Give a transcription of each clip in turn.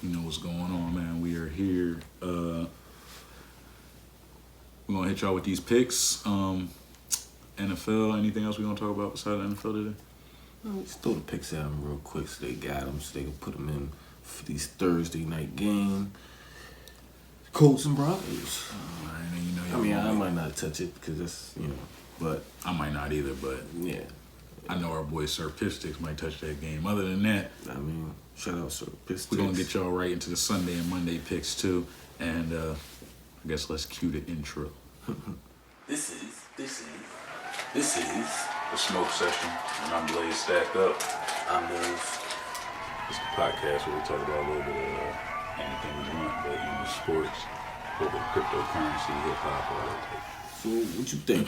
You know what's going on, man. We are here. We're gonna hit y'all with these picks. NFL. Anything else we gonna talk about besides the NFL today? Let's throw the picks at them real quick so they got them, so they can put them in for these Thursday night game. Colts and Broncos. I might not touch it because that's, but I might not either. But yeah, I know our boy Sir Piff Sticks might touch that game. Other than that, shout out Sir Piff Sticks. We're gonna get y'all right into the Sunday and Monday picks too, and I guess let's cue the intro. This is the smoke session, and I'm Blaze Stacked Up. I'm Blaze. It's the podcast where we talk about a little bit of anything we want, but sports, a little bit of cryptocurrency, hip hop, all that type. So what you think?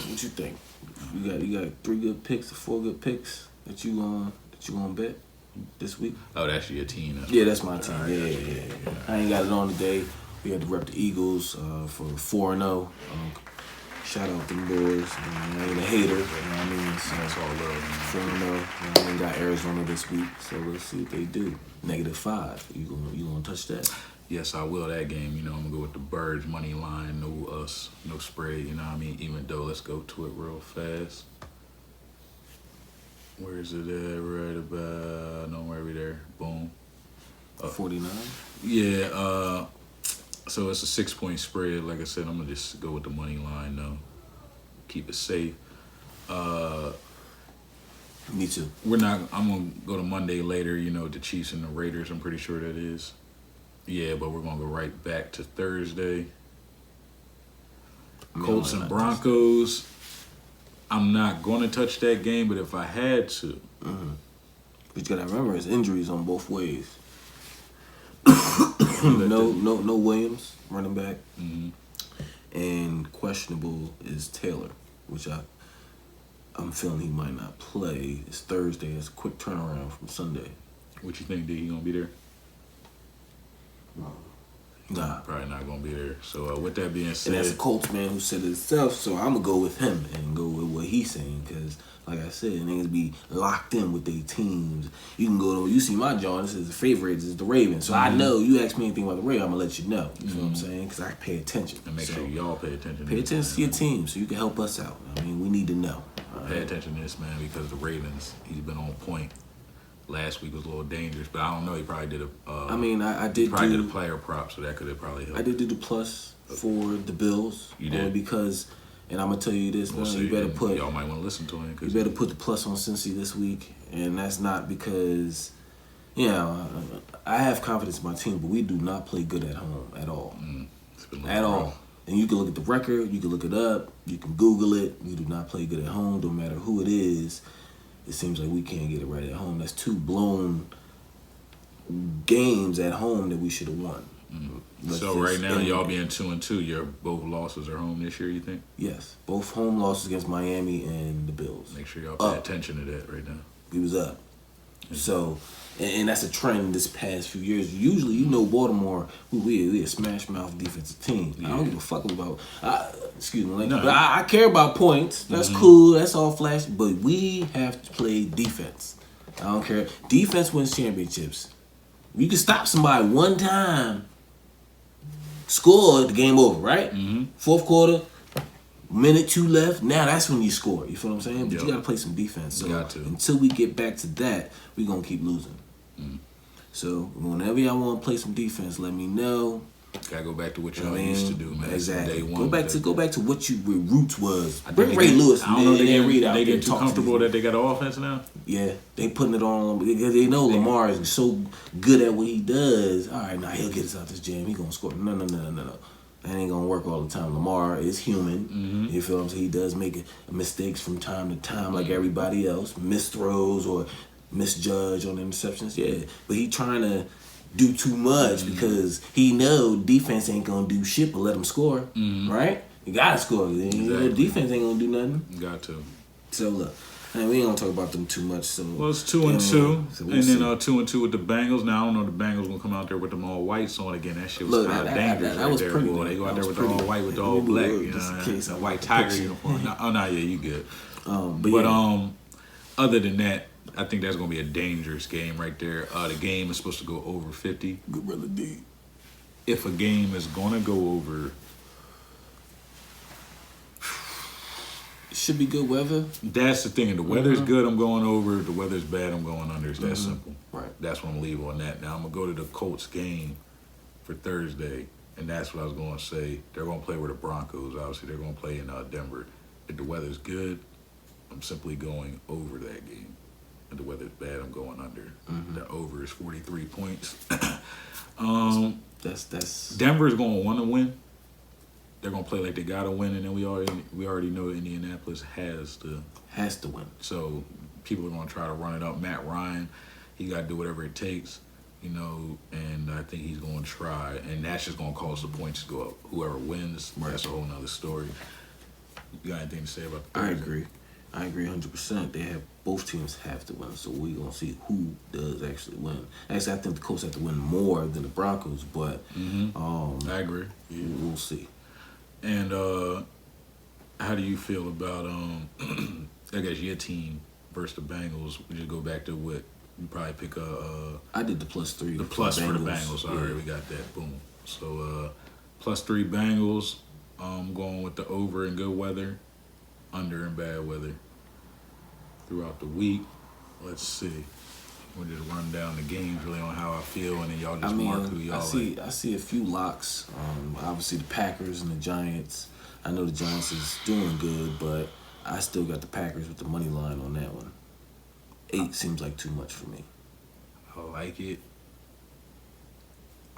You got 3 good picks or 4 good picks that you gonna bet this week? Oh, that's your team. That's my team. Yeah. I ain't got it on today. We had to rep the Eagles for 4-0. Shout out them boys. I ain't a hater. You know what I mean? So that's all love. 4-0. We got Arizona this week, so let's see what they do. -5. You gonna touch that? Yes, I will. That game, I'm gonna go with the Birds money line, no spread. You know what I mean? Even though, let's go to it real fast. Where is it at? Right about nowhere there. Boom. 49. Yeah. So it's a 6-point spread. Like I said, I'm gonna just go with the money line though. Keep it safe. Me too. I'm gonna go to Monday later. The Chiefs and the Raiders. I'm pretty sure that is. Yeah, but we're gonna go right back to Thursday. Colts and Broncos. I'm not gonna touch that game, but if I had to. Mm-hmm. But you gotta remember, it's injuries on both ways. No Williams, running back. Mm-hmm. And questionable is Taylor, which I'm feeling he might not play. It's Thursday. It's a quick turnaround from Sunday. What you think, D? He gonna be there? Nah. Probably not gonna be there. So with that being said, and that's a Colts man who said it himself, so I'm gonna go with him and go with what he's saying, because like I said, niggas be locked in with their teams. You can go to, you see my John, this is the favorites, is the Ravens. So I know, you ask me anything about the Ravens, I'm gonna let you know. You feel what I'm saying? Because I pay attention. And make sure y'all pay attention. Pay attention to your team so you can help us out. We need to know. Pay attention to this, man, because the Ravens, he's been on point. Last week was a little dangerous, but I don't know. He probably did a. I did. Did a player prop, so that could have probably helped. I did do the plus for the Bills. You did because, and I'm gonna tell you this. You better put. Y'all might want to listen to him. You better put the plus on Cincy this week, and that's not because, I have confidence in my team, but we do not play good at home at all. At all. And you can look at the record. You can look it up. You can Google it. We do not play good at home. No matter who it is. It seems like we can't get it right at home. That's 2 blown games at home that we should have won. So right now, y'all being 2-2, your both losses are home this year, you think? Yes. Both home losses against Miami and the Bills. Make sure y'all pay attention to that right now. We was up. So, and that's a trend this past few years. Usually, Baltimore, we a smash mouth defensive team. I don't give a fuck about. But I care about points. That's cool. That's all flash. But we have to play defense. I don't care. Defense wins championships. You can stop somebody one time, score, the game over, right? Mm-hmm. Fourth quarter, minute 2 left. Now that's when you score. You feel what I'm saying? But you gotta play some defense. So until we get back to that, we gonna keep losing. So whenever y'all want to play some defense, let me know. Gotta go back to what y'all used to do, man. Exactly. Day one, go back to what your roots was. Bring Ray Lewis. I don't know. They get too comfortable that they got an offense now. Yeah, they putting it on. They know Lamar is so good at what he does. All right, now he'll get us out this jam. He gonna score. No. That ain't gonna work all the time. Lamar is human. You feel what I'm saying? He does make mistakes from time to time, like everybody else. Missed throws or misjudge on interceptions. Yeah, but he trying to do too much because he know defense ain't gonna do shit but let him score. Right? You gotta score. Exactly. Defense ain't gonna do nothing. You got to. So look. We ain't gonna talk about them too much. So it's 2-2, so and then 2-2 with the Bengals. Now I don't know if the Bengals gonna come out there with them all whites on again. That shit was kind of dangerous. That was there, pretty. Boy. They go out there with the all white with the all black. A white tiger uniform. You good. Other than that, I think that's going to be a dangerous game right there. The game is supposed to go over 50. Good brother D. If a game is going to go over... It should be good weather. That's the thing. If the weather's good, I'm going over. If the weather's bad, I'm going under. It's that simple. Right. That's what I'm leaving on that. Now, I'm going to go to the Colts game for Thursday, and that's what I was going to say. They're going to play with the Broncos. Obviously, they're going to play in Denver. If the weather's good, I'm simply going over that game. If the weather's bad, I'm going under. The over is 43 points. That's Denver's going to want to win. They're going to play like they got to win, and then we already know Indianapolis has to win. So people are going to try to run it up. Matt Ryan, he got to do whatever it takes, and I think he's going to try, and that's just going to cause the points to go up. Whoever wins, that's a whole nother story. You got anything to say about that? I agree 100%. Both teams have to win, so we're going to see who does actually win. Actually, I think the Colts have to win more than the Broncos, but I agree. Yeah. We'll see. And how do you feel about, I guess, your team versus the Bengals? We just go back to what you probably pick I did the +3. The plus for the Bengals. All right, we got that. Boom. So +3 Bengals. I'm going with the over in good weather, under in bad weather. Throughout the week, let's see. We'll just run down the games really on how I feel, and then y'all just mark who y'all like. I see a few locks. Obviously, the Packers and the Giants. I know the Giants is doing good, but I still got the Packers with the money line on that one. 8 seems like too much for me. I like it.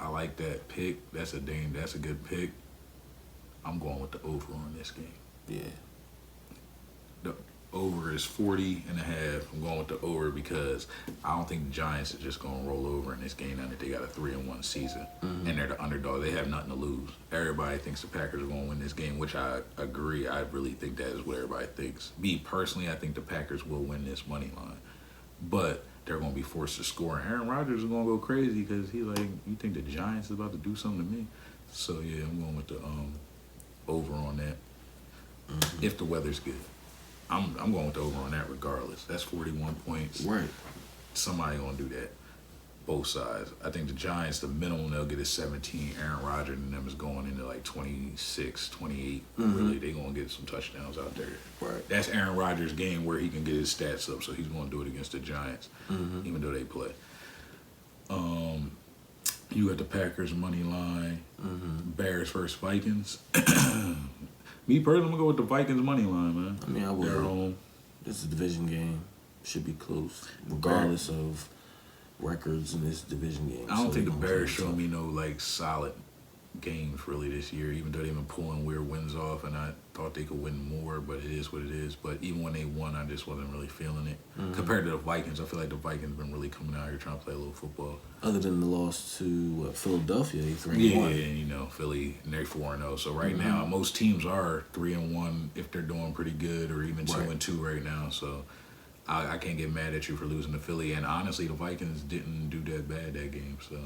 I like that pick. That's a good pick. I'm going with the over on this game. Yeah. The over is 40.5. I'm going with the over because I don't think the Giants are just going to roll over in this game now that they got a 3-1 season and they're the underdog. They have nothing to lose. Everybody thinks the Packers are going to win this game, which I agree. I really think that is what everybody thinks. Me personally, I think the Packers will win this money line, but they're going to be forced to score. And Aaron Rodgers is going to go crazy because he's like, you think the Giants is about to do something to me? So yeah, I'm going with the over on that. If the weather's good. I'm going with the over on that regardless. That's 41 points. Right. Somebody going to do that. Both sides. I think the Giants, the minimum they'll get is 17. Aaron Rodgers and them is going into like 26, 28. Really, they going to get some touchdowns out there. Right. That's Aaron Rodgers' game where he can get his stats up, so he's going to do it against the Giants, even though they play. You got the Packers money line. Bears versus Vikings. Me personally, I'm going to go with the Vikings money line, man. I mean, I would. They're home. This is a division game. Should be close, regardless of records in this division game. I don't think the Bears showed me no, like, solid games, really, this year, even though they've been pulling weird wins off, and I thought they could win more, but it is what it is. But even when they won, I just wasn't really feeling it. Compared to the Vikings, I feel like the Vikings been really coming out here trying to play a little football. Other than the loss to Philadelphia, they 3-1. Yeah, Philly, and they're 4-0. So right now, most teams are 3-1 if they're doing pretty good, or even 2-2 right now. So I can't get mad at you for losing to Philly. And honestly, the Vikings didn't do that bad that game. So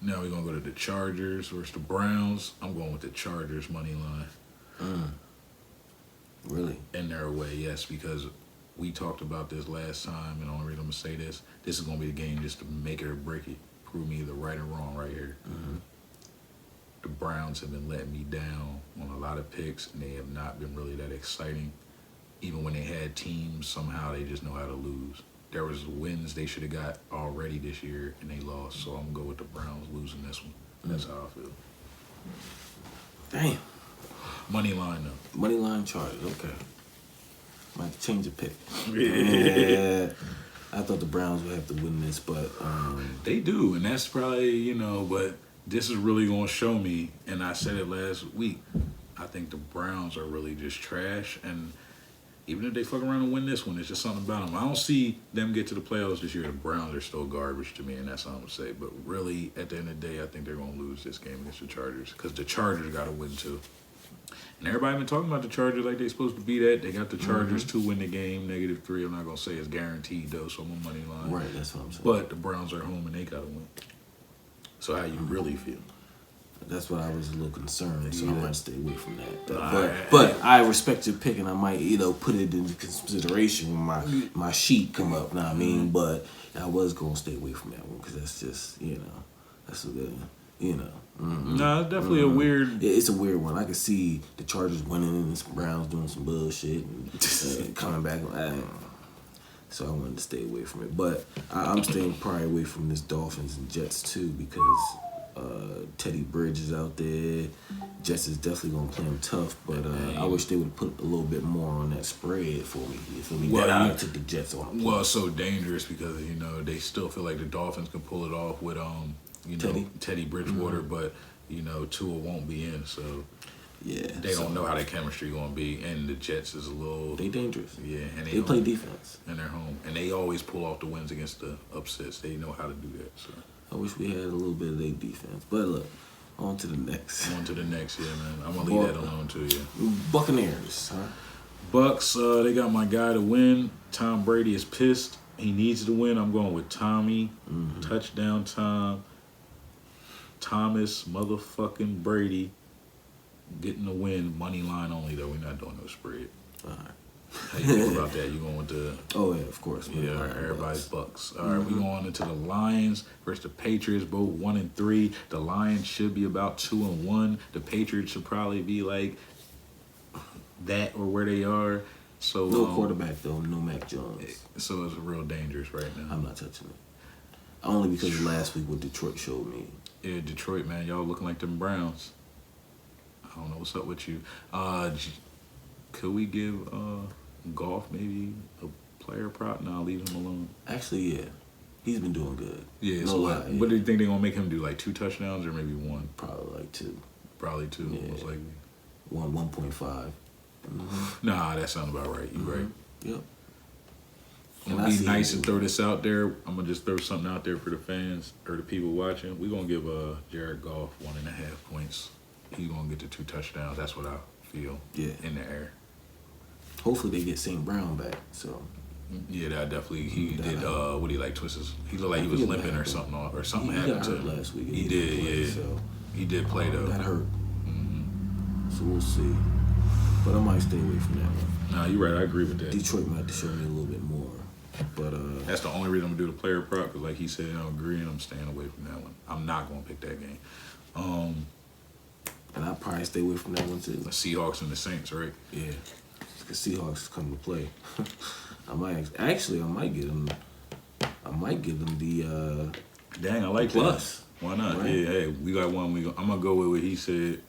now we're going to go to the Chargers versus the Browns. I'm going with the Chargers money line. Really? In their way, yes, because we talked about this last time, and the only reason I'm going to say this is going to be the game just to make it or break it. Prove me either right or wrong right here. The Browns have been letting me down on a lot of picks, and they have not been really that exciting. Even when they had teams, somehow they just know how to lose. There was wins they should have got already this year, and they lost. So I'm going to go with the Browns losing this one. That's how I feel. Damn. Money line, though. Money line Chargers, okay. Might have to change the pick. Yeah. I thought the Browns would have to win this, but... They do, and that's probably, but this is really going to show me, and I said it last week, I think the Browns are really just trash, and even if they fuck around and win this one, it's just something about them. I don't see them get to the playoffs this year. The Browns are still garbage to me, and that's all I'm going to say. But really, at the end of the day, I think they're going to lose this game against the Chargers because the Chargers got to win, too. And everybody been talking about the Chargers like they're supposed to be that. They got the Chargers to win the game, -3. I'm not going to say it's guaranteed, though, so I'm on money line. Right, that's what I'm saying. But the Browns are home, and they got to win. So how you really feel? That's what I was a little concerned, so I might stay away from that. Alright. But I respect your pick, and I might put it into consideration when my sheet come up. Know what I mean? But I was gonna stay away from that one because that's just that's a good Nah, it's definitely a weird. It's a weird one. I could see the Chargers winning and the Browns doing some bullshit and coming back. So I wanted to stay away from it. But I'm staying probably away from this Dolphins and Jets too because Teddy Bridge is out there. Jets is definitely gonna play him tough, but I wish they would put a little bit more on that spread for me. You feel me? Well, I took the Jets on. Well, it's so dangerous because they still feel like the Dolphins can pull it off with Teddy Bridgewater, but Tua won't be in, so they don't know how their chemistry gonna be, and the Jets is a little they dangerous. Yeah, and they play defense, and they're home, and they always pull off the wins against the upsets. They know how to do that. So I wish we had a little bit of their defense, but look, on to the next. On to the next, yeah, man. I'm gonna leave that alone too, yeah. Buccaneers, huh? Bucks, they got my guy to win. Tom Brady is pissed. He needs to win. I'm going with Tommy. Touchdown time. Thomas motherfucking Brady getting the win. Money line only, though. We're not doing no spread. All right. How you feel about that? You going with the... Oh, yeah, of course. Yeah, everybody's Bucks. All right, we going into the Lions versus the Patriots, both 1-3. The Lions should be about 2-1. The Patriots should probably be like that or where they are. So no quarterback, though. No Mac Jones. So it's real dangerous right now. I'm not touching it. Only because last week what Detroit showed me. Yeah, Detroit, man. Y'all looking like them Browns. I don't know what's up with you. Could we give Goff maybe a player prop? No, leave him alone. Actually, yeah. He's been doing good. Yeah, no so what do you think they're going to make him do? Like 2 touchdowns or maybe 1? Probably like 2. Probably 2, yeah. Most likely. 1.5. Nah, that sounds about right. You right. Yep. I'm going to be nice and throw this out there. I'm going to just throw something out there for the fans or the people watching. We're going to give Jared Goff 1.5 points. He's going to get the 2 touchdowns. That's what I feel in the air. Hopefully they get St. Brown back. So yeah, that definitely he did. What he like twist his? He looked like he was limping or something happened to him last week. He did, yeah. So he did play though. That hurt. So we'll see. But I might stay away from that one. Nah, you're right. I agree with that. Detroit might have to show me a little bit more. But that's the only reason I'm gonna do the player prop because, like he said, I agree, and I'm staying away from that one. I'm not gonna pick that game. And I'll probably stay away from that one too. The Seahawks and the Saints, right? Yeah, because Seahawks come to play. I might get them. I might give them the. Dang, I like plus. That. Why not? Right? Yeah, hey, we got one. I'm gonna go with what he said.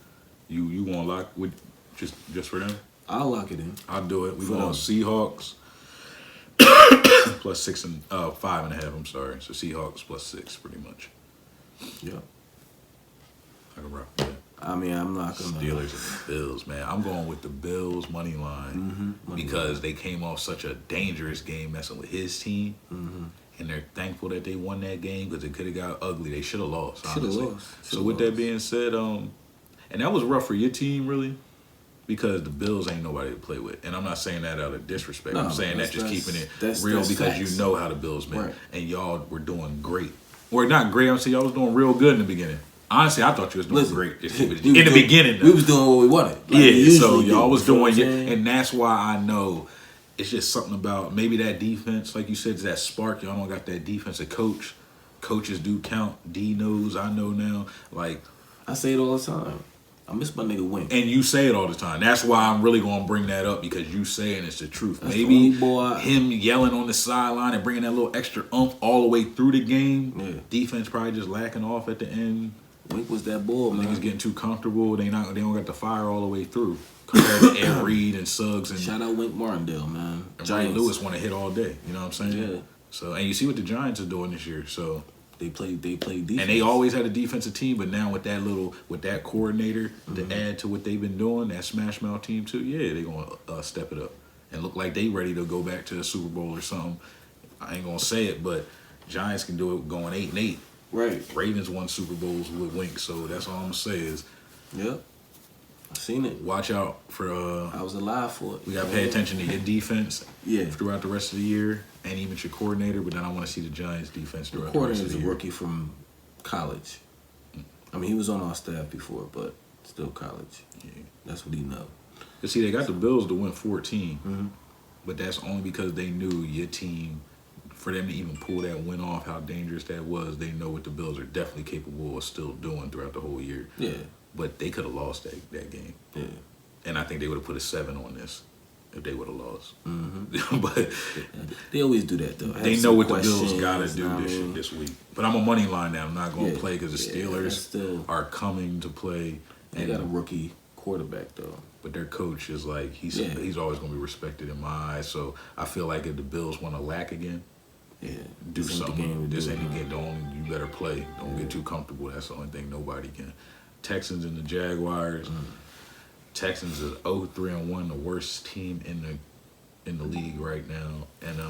You want to lock with just for them? I'll lock it in. I'll do it. We going Seahawks. Plus 6 and 5.5. I'm sorry. So Seahawks plus 6, pretty much. Yep. I can rock with that. I mean, I'm not gonna. Steelers and the Bills, man. I'm going with the Bills money line because they came off such a dangerous game messing with his team, and they're thankful that they won that game because it could have got ugly. They should have lost. So with that being said, and that was rough for your team, really. Because the Bills ain't nobody to play with. And I'm not saying that out of disrespect. I'm saying that just keeping it real because facts. You know how the Bills been. Right. And y'all were doing great. Or not great, I'm saying y'all was doing real good in the beginning. Honestly, I thought you was doing great. Just keep it in the beginning. We was doing what we wanted. Like so y'all was doing it. And that's why I know it's just something about maybe that defense, like you said, is that spark. Y'all don't got that defensive coach. Coaches do count. D knows, I know now. Like I say it all the time. I miss my nigga Wink. And you say it all the time. That's why I'm really going to bring that up because you saying it's the truth. That's maybe him yelling on the sideline and bringing that little extra oomph all the way through the game. Yeah. Defense probably just lacking off at the end. Wink was that bull, man. Niggas getting too comfortable. They don't got the fire all the way through. Compared to Ed Reed and Suggs. And shout out Wink Martindale, man. And Ray Lewis want to hit all day. You know what I'm saying? Yeah. So, and you see what the Giants are doing this year. So They play defense. And they always had a defensive team, but now with that coordinator to add to what they've been doing, that smash mouth team too, yeah, they're gonna step it up and look like they ready to go back to the Super Bowl or something. I ain't gonna say it, but Giants can do it going 8-8. Right. Ravens won Super Bowls with Wink, so that's all I'm gonna say is. Yep. I seen it. Watch out for. I was alive for it. We gotta pay attention to your defense. Throughout the rest of the year, and even your coordinator. But then I want to see the Giants' defense throughout the rest of the year. Coordinator's a rookie from college. I mean, he was on our staff before, but still college. Yeah. That's what he know. But see, they got the Bills to win 14, but that's only because they knew your team. For them to even pull that win off, how dangerous that was, they know what the Bills are definitely capable of still doing throughout the whole year. Yeah. But they could have lost that game. Yeah. And I think they would have put a 7 on this if they would have lost. Mm-hmm. But they always do that, though. they know what the Bills got to do this week. But I'm a money line now. I'm not going to play because the Steelers are coming to play. They got a rookie quarterback, though. But their coach is like, he's always going to be respected in my eyes. So I feel like if the Bills want to lack again, do something. This ain't the game. You better play. Don't get too comfortable. That's the only thing nobody can. Texans and the Jaguars. Texans is 0-3-1, the worst team in the league right now. And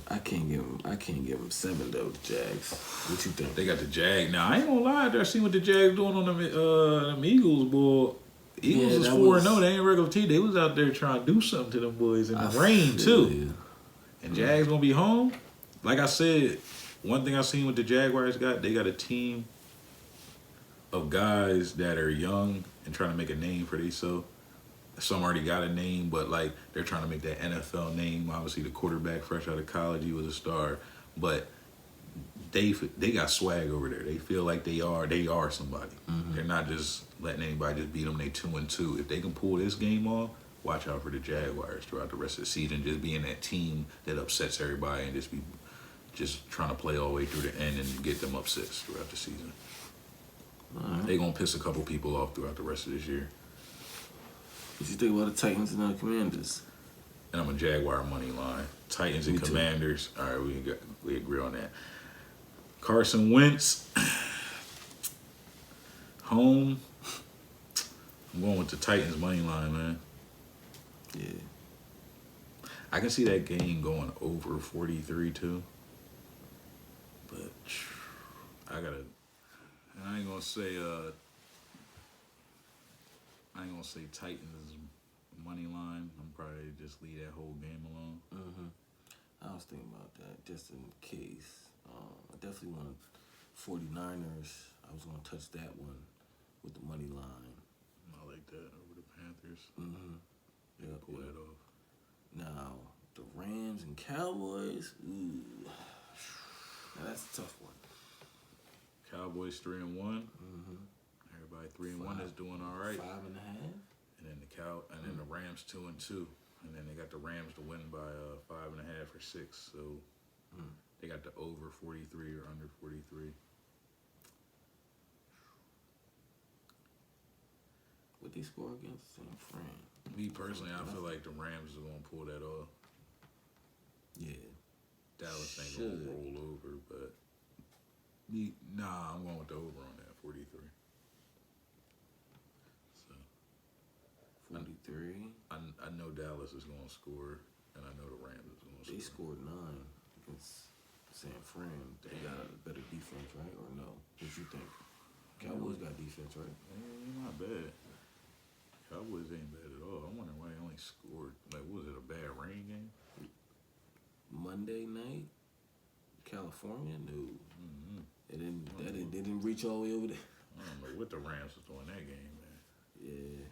I can't give them 7 though. The Jags. What you think? They got the Jag. Now I ain't gonna lie. I seen what the Jags doing on them Eagles, boy. Eagles is 4-0. They ain't regular team. They was out there trying to do something to them boys in the rain too. And Jags gonna be home. Like I said, one thing I seen with the Jaguars they got a team of guys that are young and trying to make a name for themselves. Some already got a name, but like they're trying to make that NFL name. Obviously, the quarterback fresh out of college, he was a star, but they got swag over there. They feel like they are somebody. They're not just letting anybody just beat them. They 2-2. If they can pull this game off, watch out for the Jaguars throughout the rest of the season. Just being that team that upsets everybody and just trying to play all the way through the end and get them upsets throughout the season. They're going to piss a couple people off throughout the rest of this year. What you think about the Titans and the Commanders? And I'm a Jaguar money line. Titans and Commanders. All right, we agree on that. Carson Wentz. Home. I'm going with the Titans money line, man. Yeah. I can see that game going over 43 too. But I ain't gonna say Titans money line. I'm probably just leave that whole game alone. I was thinking about that just in case. I definitely want 49ers. I was gonna touch that one with the money line. I like that over the Panthers. Yeah, pull that off. Now the Rams and Cowboys. Ooh, now that's a tough one. Cowboys 3-1. Everybody 3-1 is doing all right. 5.5. And then the Rams 2-2. And then they got the Rams to win by 5.5 or 6. So they got the over 43 or under 43. What they score against San Fran? Me personally, I feel like the Rams are gonna pull that off. Yeah. Dallas ain't gonna roll over, but I'm going with the over on that 43. So 43. I know Dallas is gonna score, and I know the Rams is gonna score. They scored 9 against San Fran. They got a better defense, right? Or no? What you think? Cowboys got defense, right? Not bad. Cowboys ain't bad at all. I'm wondering why they only scored. Like, was it a bad rain game? Monday night, California? No. It didn't reach all the way over there. I don't know what the Rams was doing that game, man. Yeah.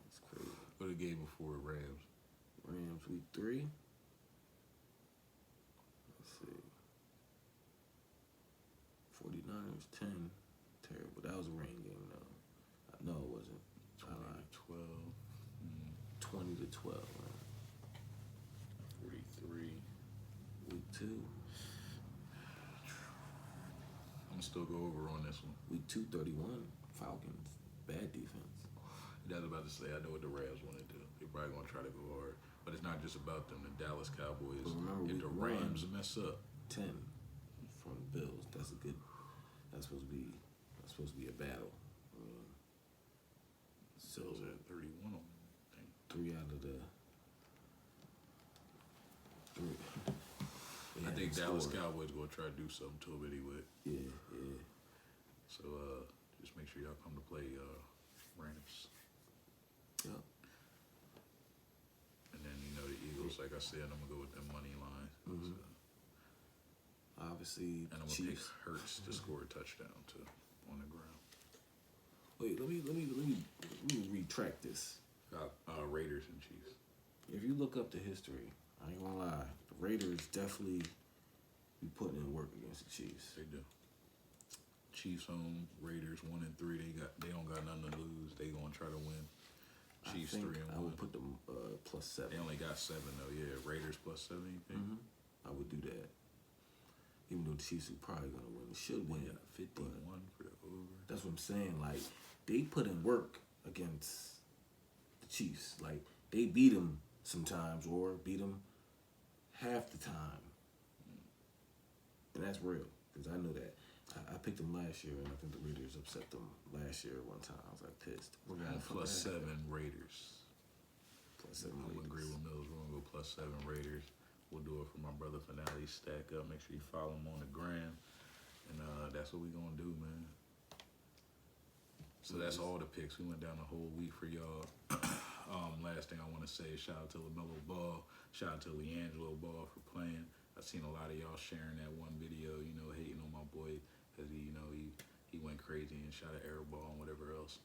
That's crazy. What a game before Rams. Rams week 3. Let's see. 49ers 10. Terrible. That was a rain game, though. No, it wasn't. 20-12. 20-12. Right? 43. Week 2. I'm still go over on this one. Week 2, 31. Falcons. Bad defense. I was about to say, I know what the Rams want to do. They're probably going to try to go hard. But it's not just about them. The Dallas Cowboys, remember, if the Rams mess up. 10 from the Bills. That's supposed to be a battle. Bills at 31 on them, I think. 3 out of the 3. I think Dallas Cowboys going to try to do something to them anyway. Yeah. So just make sure y'all come to play Rams. Yep. And then, the Eagles, like I said, I'm going to go with them money line. So. see And I'm gonna Chiefs. pick Hurts to score a touchdown too on the ground. Wait, let me retract this. Raiders and Chiefs. If you look up the history, I ain't gonna lie, the Raiders definitely be putting in work against the Chiefs. They do. Chiefs home, Raiders 1-3. They don't got nothing to lose. They gonna try to win. Chiefs I think 3-1. I would put them +7. They only got 7 though. Yeah, Raiders +7. You think? I would do that. Even though the Chiefs are probably gonna win, should win. Yeah, 51 for the over. That's what I'm saying. Like they put in work against the Chiefs. Like they beat them sometimes, or beat them half the time, and that's real because I know that. I picked them last year, and I think the Raiders upset them last year one time. I was like pissed. We're gonna +7 Raiders. +7 I would agree with Mills. We're gonna go +7 Raiders. We'll do it for my brother Finale. Stack up. Make sure you follow him on the gram, and that's what we gonna do, man. So that's all the picks. We went down the whole week for y'all. Last thing I want to say is shout out to LaMelo Ball. Shout out to LeAngelo Ball for playing. I've seen a lot of y'all sharing that one video, hating on my boy because he went crazy and shot an air ball and whatever else.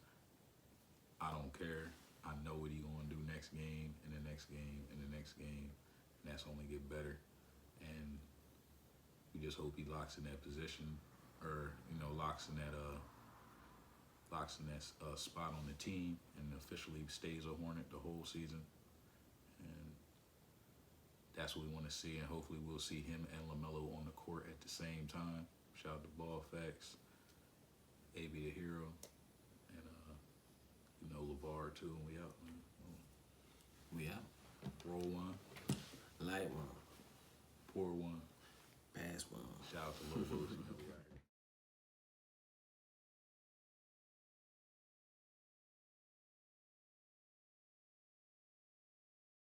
I don't care. I know what he gonna do next game and the next game and the next game, and that's only get better. And we just hope he locks in that position, or locks in that spot on the team and officially stays a Hornet the whole season. And that's what we want to see, and hopefully we'll see him and LaMelo on the court at the same time. Shout out to Ball Facts, AB the Hero, and LeVar too, and we out, man. We out. Roll one, Light one. pour one. Pass one. Shout out to Lobos.